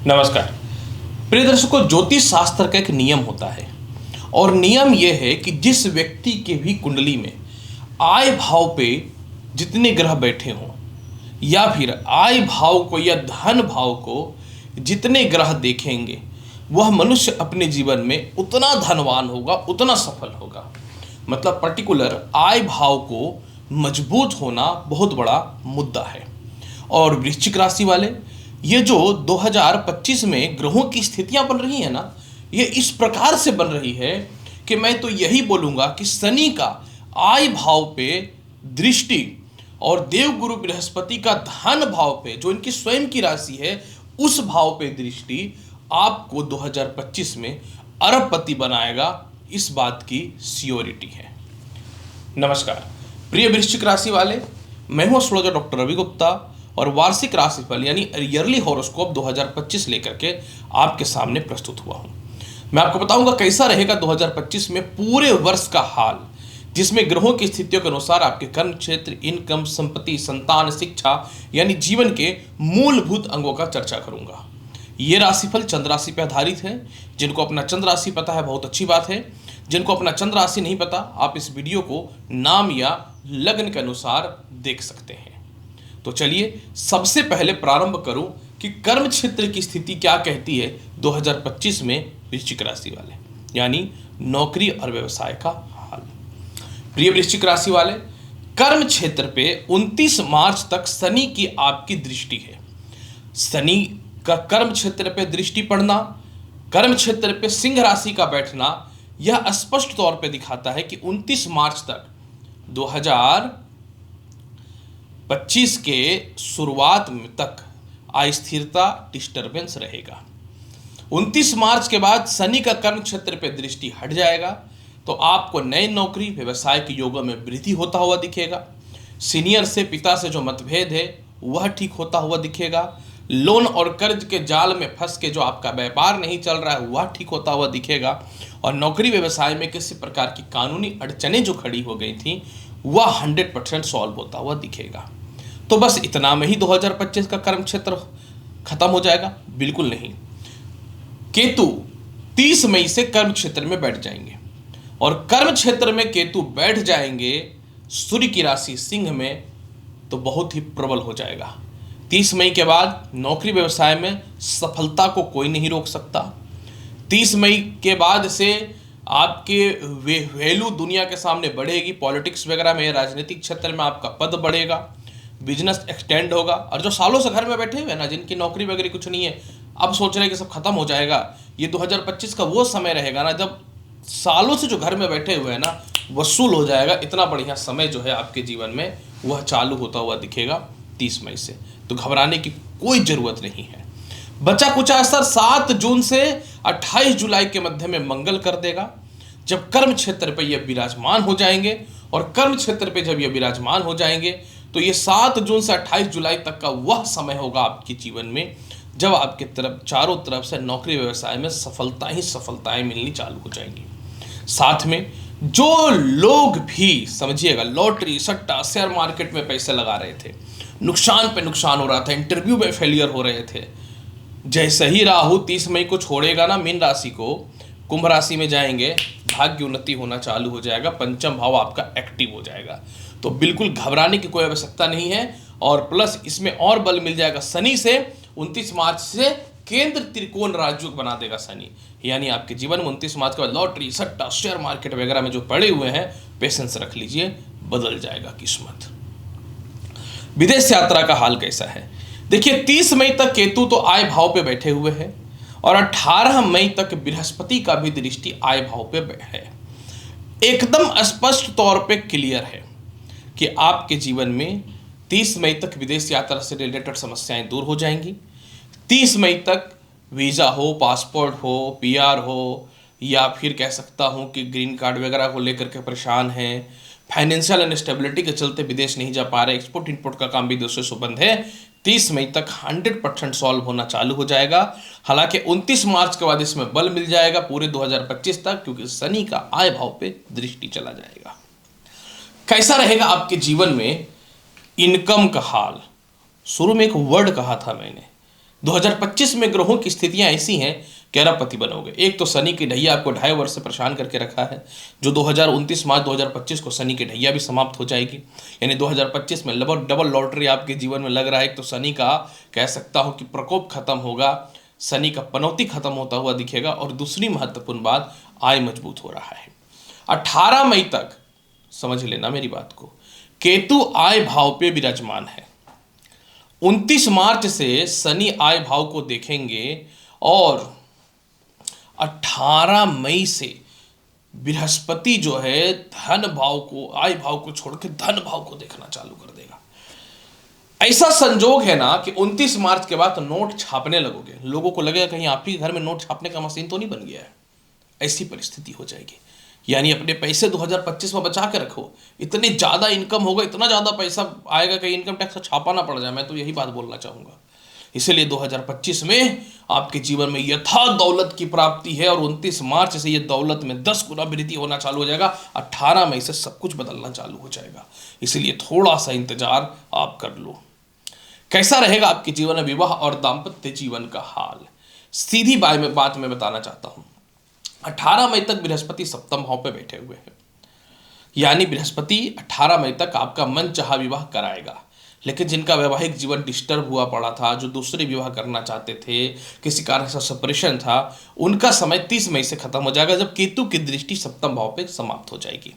नमस्कार प्रिय दर्शकों, ज्योतिष शास्त्र का एक नियम होता है और नियम यह है कि जिस व्यक्ति के भी कुंडली में आय भाव पे जितने ग्रह बैठे हों या फिर आय भाव को या धन भाव को जितने ग्रह देखेंगे वह मनुष्य अपने जीवन में उतना धनवान होगा, उतना सफल होगा। मतलब पर्टिकुलर आय भाव को मजबूत होना बहुत बड़ा मुद्दा है। और वृश्चिक राशि वाले, ये जो 2025 में ग्रहों की स्थितियां बन रही है ना, ये इस प्रकार से बन रही है कि मैं तो यही बोलूंगा कि शनि का आय भाव पे दृष्टि और देवगुरु बृहस्पति का धन भाव पे, जो इनकी स्वयं की राशि है, उस भाव पे दृष्टि आपको 2025 में अरबपति बनाएगा। इस बात की श्योरिटी है। नमस्कार प्रिय वृश्चिक राशि वाले, मैं हूं एस्ट्रोलॉजर डॉक्टर रवि गुप्ता और वार्षिक राशिफल यानी ईयरली हॉरोस्कोप 2025 लेकर के आपके सामने प्रस्तुत हुआ हूं। मैं आपको बताऊंगा कैसा रहेगा 2025 में पूरे वर्ष का हाल, जिसमें ग्रहों की स्थितियों के अनुसार आपके कर्म क्षेत्र, इनकम, संपत्ति, संतान, शिक्षा यानी जीवन के मूलभूत अंगों का चर्चा करूंगा। ये राशिफल चंद्र राशि पर आधारित है। जिनको अपना चंद्र राशि पता है बहुत अच्छी बात है, जिनको अपना चंद्र राशि नहीं पता आप इस वीडियो को नाम या लग्न के अनुसार देख सकते हैं। तो चलिए सबसे पहले प्रारंभ करूं कि कर्म क्षेत्र की स्थिति क्या कहती है 2025 में वृश्चिक राशि वाले, यानी नौकरी और व्यवसाय का हाल। प्रिय वृश्चिक राशि वाले, कर्म क्षेत्र पे 29 मार्च तक शनि की आपकी दृष्टि है। शनि का कर्म क्षेत्र पे दृष्टि पड़ना, कर्म क्षेत्र पे सिंह राशि का बैठना, यह स्पष्ट तौर पे दिखाता है कि 29 मार्च तक 2025 के शुरुआत तक अस्थिरता, डिस्टरबेंस रहेगा। 29 मार्च के बाद शनि का कर्म क्षेत्र पे दृष्टि हट जाएगा तो आपको नए नौकरी, व्यवसाय के योगों में वृद्धि होता हुआ दिखेगा। सीनियर से, पिता से जो मतभेद है वह ठीक होता हुआ दिखेगा। लोन और कर्ज के जाल में फंस के जो आपका व्यापार नहीं चल रहा है वह ठीक होता हुआ दिखेगा। और नौकरी व्यवसाय में किसी प्रकार की कानूनी अड़चनें जो खड़ी हो गई थी वह 100% सॉल्व होता हुआ दिखेगा। तो बस इतना में ही 2025 का कर्म क्षेत्र खत्म हो जाएगा? बिल्कुल नहीं। केतु 30 मई से कर्म क्षेत्र में बैठ जाएंगे और कर्म क्षेत्र में केतु बैठ जाएंगे सूर्य की राशि सिंह में, तो बहुत ही प्रबल हो जाएगा। 30 मई के बाद नौकरी व्यवसाय में सफलता को कोई नहीं रोक सकता। 30 मई के बाद से आपके वैल्यू दुनिया के सामने बढ़ेगी। पॉलिटिक्स वगैरह में, राजनीतिक क्षेत्र में आपका पद बढ़ेगा, बिजनेस एक्सटेंड होगा। और जो सालों से घर में बैठे हुए हैं ना, जिनकी नौकरी वगैरह कुछ नहीं है, अब सोच रहे हैं कि सब खत्म हो जाएगा, ये 2025 का वो समय रहेगा ना जब सालों से जो घर में बैठे हुए हैं ना वसूल हो जाएगा। इतना बढ़िया समय जो है आपके जीवन में वह चालू होता हुआ दिखेगा 30 मई से। तो घबराने की कोई ज़रूरत नहीं है। बचा कुचा असर 7 जून से 28 जुलाई के मध्य में मंगल कर देगा, जब कर्म क्षेत्र पे ये विराजमान हो जाएंगे। और कर्म क्षेत्र पे जब ये विराजमान हो जाएंगे तो ये 7 जून से 28 जुलाई तक का वह समय होगा आपके जीवन में जब आपके तरफ चारों तरफ से नौकरी व्यवसाय में सफलता ही सफलताएं मिलनी चालू हो जाएंगी। साथ में जो लोग भी, समझिएगा, लॉटरी, सट्टा, शेयर मार्केट में पैसे लगा रहे थे, नुकसान पे नुकसान हो रहा था, इंटरव्यू में फेलियर हो रहे थे, जैसे ही राहु 30 मई को छोड़ेगा ना मीन राशि को, कुंभ राशि में जाएंगे, भाग्य उन्नति होना चालू हो जाएगा। पंचम भाव आपका एक्टिव हो जाएगा। तो बिल्कुल घबराने की कोई आवश्यकता नहीं है। और प्लस इसमें और बल मिल जाएगा शनि से। 29 मार्च से केंद्र त्रिकोण राजयोग बना देगा शनि, यानी आपके जीवन में 29 मार्च के बाद लॉटरी, सट्टा, शेयर मार्केट वगैरह में जो पड़े हुए हैं, पेशेंस रख लीजिए, बदल जाएगा किस्मत। विदेश यात्रा का हाल कैसा है? देखिए 30 मई तक केतु तो आय भाव पे बैठे हुए हैं और 18 मई तक बृहस्पति का भी दृष्टि आय भाव पे है। एकदम स्पष्ट तौर पे क्लियर है कि आपके जीवन में 30 मई तक विदेश यात्रा से रिलेटेड समस्याएं दूर हो जाएंगी। 30 मई तक वीज़ा हो, पासपोर्ट हो, पीआर हो, या फिर कह सकता हूं कि ग्रीन कार्ड वगैरह को लेकर के परेशान हैं, फाइनेंशियल इनस्टेबिलिटी के चलते विदेश नहीं जा पा रहे, एक्सपोर्ट इंपोर्ट का काम विदेशों से बंद है, 30 मई तक 100% सॉल्व होना चालू हो जाएगा। हालांकि 29 मार्च के बाद इसमें बल मिल जाएगा पूरे 2025 तक, क्योंकि शनि का आय भाव पे दृष्टि चला जाएगा। कैसा रहेगा आपके जीवन में इनकम का हाल? शुरू में एक वर्ड कहा था मैंने 2025 में ग्रहों की स्थितियां ऐसी हैं कि अरबपति बनोगे। एक तो शनि की ढैया आपको 2.5 वर्ष से परेशान करके रखा है, जो 2029 मार्च 2025 को शनि की ढैया भी समाप्त हो जाएगी। यानी 2025 में डबल लॉटरी आपके जीवन में लग रहा है। एक तो शनि का कह सकता हूं कि प्रकोप खत्म होगा, शनि का पनौती खत्म होता हुआ दिखेगा। और दूसरी महत्वपूर्ण बात, आय मजबूत हो रहा है। 18 मई तक समझ लेना मेरी बात को, केतु आय भाव पे विराजमान है। 29 मार्च से शनि आय भाव को देखेंगे और 18 मई से बृहस्पति जो है धन भाव को, आय भाव को छोड़ के धन भाव को देखना चालू कर देगा। ऐसा संजोग है ना कि 29 मार्च के बाद नोट छापने लगोगे, लोगों को लगेगा कहीं आप ही घर में नोट छापने का मशीन तो नहीं बन गया है। ऐसी परिस्थिति हो जाएगी। यानी अपने पैसे 2025 में बचा के रखो। इतनी ज़्यादा इनकम होगा, इतना ज़्यादा पैसा आएगा कि इनकम टैक्स छापा ना पड़ जाए। मैं तो यही बात बोलना चाहूँगा। इसीलिए 2025 में आपके जीवन में यथा दौलत की प्राप्ति है और 29 मार्च से ये दौलत में 10 गुना वृद्धि होना चालू हो जाएगा। 18 मई से सब कुछ बदलना चालू हो जाएगा। इसीलिए थोड़ा सा इंतजार आप कर लो। कैसा रहेगा आपके जीवन में विवाह और दाम्पत्य जीवन का हाल, सीधी बात मैं बताना चाहता हूं। 18 मई तक बृहस्पति सप्तम भाव पे बैठे हुए हैं। यानी बृहस्पति 18 मई तक आपका मन चाहा विवाह कराएगा। लेकिन जिनका वैवाहिक जीवन डिस्टर्ब हुआ पड़ा था, जो दूसरे विवाह करना चाहते थे, किसी कारण से सेपरेशन था, उनका समय 30 मई से खत्म हो जाएगा, जब केतु की दृष्टि सप्तम भाव पे समाप्त हो जाएगी।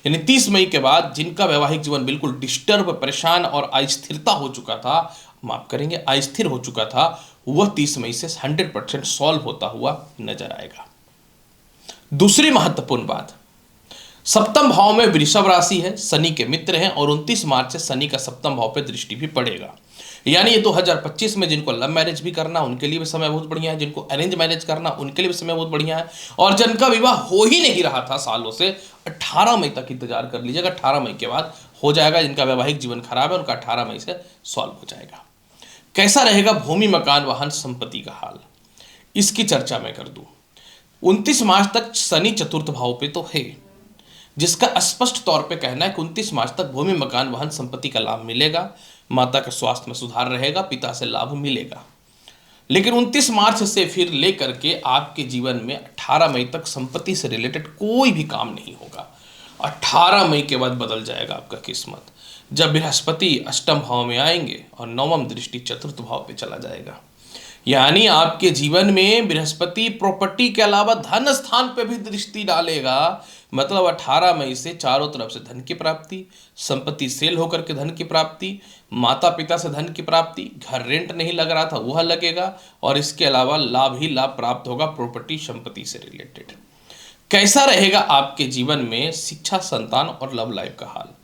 यानी 30 मई के बाद जिनका वैवाहिक जीवन बिल्कुल डिस्टर्ब, परेशान और अस्थिरता हो चुका था, माफ करेंगे अस्थिर हो चुका था, वह 30 मई से 100% सॉल्व होता हुआ नजर आएगा। दूसरी महत्वपूर्ण बात, सप्तम भाव में वृषभ राशि है, शनि के मित्र हैं और 29 मार्च से शनि का सप्तम भाव पे दृष्टि भी पड़ेगा। यानी ये 2025 में जिनको लव मैरिज भी करना उनके लिए भी समय बहुत बढ़िया है, जिनको अरेंज मैरिज करना उनके लिए भी समय बहुत बढ़िया है, और जिनका विवाह हो ही नहीं रहा था सालों से, 18 मई तक इंतजार कर लीजिएगा। 18 मई के बाद हो जाएगा। जिनका वैवाहिक जीवन खराब है उनका 18 मई से सॉल्व हो जाएगा। कैसा रहेगा भूमि, मकान, वाहन, संपत्ति का हाल, इसकी चर्चा मैं कर दूं। 29 मार्च तक शनि चतुर्थ भाव पे तो है, जिसका स्पष्ट तौर पे कहना है कि 29 मार्च तक भूमि, मकान, वाहन, संपत्ति का लाभ मिलेगा। माता के स्वास्थ्य में सुधार रहेगा, पिता से लाभ मिलेगा। लेकिन 29 मार्च से फिर लेकर के आपके जीवन में 18 मई तक संपत्ति से रिलेटेड कोई भी काम नहीं होगा। 18 मई के बाद बदल जाएगा आपका किस्मत, जब बृहस्पति अष्टम भाव में आएंगे और नवम दृष्टि चतुर्थ भाव पे चला जाएगा। यानी आपके जीवन में बृहस्पति प्रॉपर्टी के अलावा धन स्थान पे भी दृष्टि डालेगा। मतलब 18 मई से चारों तरफ से धन की प्राप्ति, संपत्ति सेल होकर के धन की प्राप्ति, माता पिता से धन की प्राप्ति, घर रेंट नहीं लग रहा था वह लगेगा, और इसके अलावा लाभ ही लाभ प्राप्त होगा प्रॉपर्टी संपत्ति से रिलेटेड। कैसा रहेगा आपके जीवन में शिक्षा, संतान और लव लाइफ का हाल।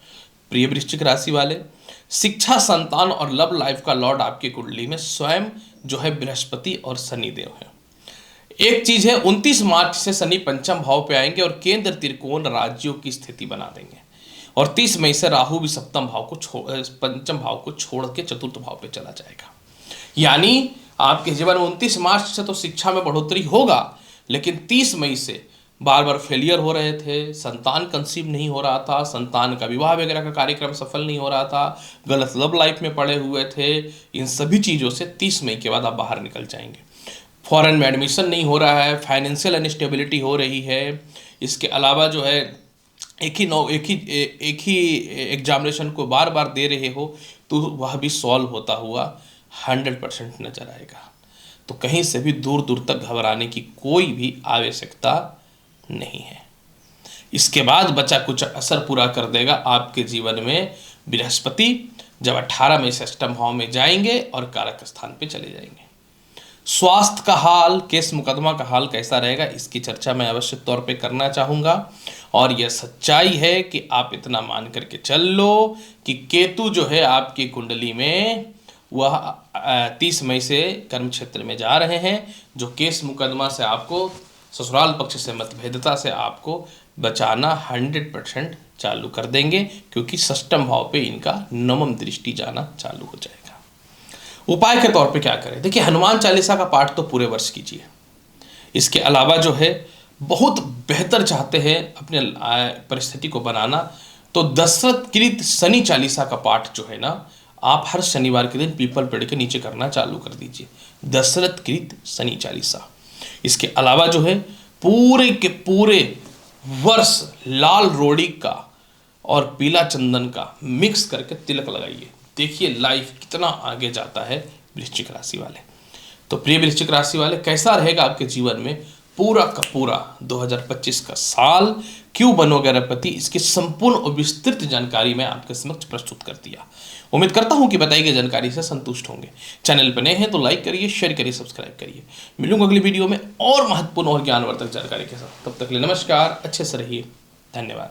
प्रिय वृश्चिक राशि वाले, शिक्षा, संतान और लव लाइफ का लॉर्ड आपकी कुंडली में स्वयं जो है बृहस्पति और शनिदेव है। एक चीज है, 29 मार्च से शनि पंचम भाव पे आएंगे और केंद्र त्रिकोण राज्यों की स्थिति बना देंगे, और 30 मई से राहु भी सप्तम भाव को पंचम भाव को छोड़ के चतुर्थ भाव पे चला जाएगा। यानी आपके जीवन में 29 मार्च से तो शिक्षा में बढ़ोतरी होगा, लेकिन 30 मई से बार बार फेलियर हो रहे थे, संतान कंसीव नहीं हो रहा था, संतान का विवाह वगैरह का कार्यक्रम सफल नहीं हो रहा था, गलत लव लाइफ में पड़े हुए थे, इन सभी चीज़ों से 30 मई के बाद आप बाहर निकल जाएंगे। फॉरेन में एडमिशन नहीं हो रहा है, फाइनेंशियल अनस्टेबिलिटी हो रही है, इसके अलावा जो है एक ही एग्जामिनेशन को बार बार दे रहे हो तो वह भी सॉल्व होता हुआ 100% नजर आएगा। तो कहीं से भी दूर दूर तक घबराने की कोई भी आवश्यकता नहीं है। इसके बाद बचा कुछ असर पूरा कर देगा आपके जीवन में बृहस्पति, जब 18 मई से अष्टम भाव में जाएंगे और कारक स्थान पे चले जाएंगे। स्वास्थ्य का हाल, केस मुकदमा का हाल कैसा रहेगा, इसकी चर्चा मैं आवश्यक तौर पे करना चाहूँगा। और यह सच्चाई है कि आप इतना मान करके चल लो कि केतु जो है आपकी कुंडली में वह 30 मई से कर्म क्षेत्र में जा रहे हैं, जो केस मुकदमा से आपको, ससुराल पक्ष से मतभेदता से आपको बचाना 100% चालू कर देंगे, क्योंकि षष्ठम भाव पे इनका नवम दृष्टि जाना चालू हो जाएगा। उपाय के तौर पे क्या करें, देखिए हनुमान चालीसा का पाठ तो पूरे वर्ष कीजिए। इसके अलावा जो है बहुत बेहतर चाहते हैं अपने परिस्थिति को बनाना, तो दशरथ कृत शनि चालीसा का पाठ जो है ना, आप हर शनिवार के दिन पीपल पेड़ के नीचे करना चालू कर दीजिए। दशरथ कृत शनि चालीसा। इसके अलावा जो है पूरे के पूरे वर्ष लाल रोड़ी का और पीला चंदन का मिक्स करके तिलक लगाइए। देखिए लाइफ कितना आगे जाता है वृश्चिक राशि वाले। तो प्रिय वृश्चिक राशि वाले, कैसा रहेगा आपके जीवन में पूरा का पूरा 2025 का साल, क्यों बनोगे अरबपति, इसकी संपूर्ण और विस्तृत जानकारी मैं आपके समक्ष प्रस्तुत कर दिया। उम्मीद करता हूं कि बताई गई जानकारी से संतुष्ट होंगे। चैनल पर नए हैं तो लाइक करिए, शेयर करिए, सब्सक्राइब करिए। मिलूंगा अगली वीडियो में और महत्वपूर्ण और ज्ञानवर्धक जानकारी के साथ। तब तक के लिए नमस्कार, अच्छे से रहिए, धन्यवाद।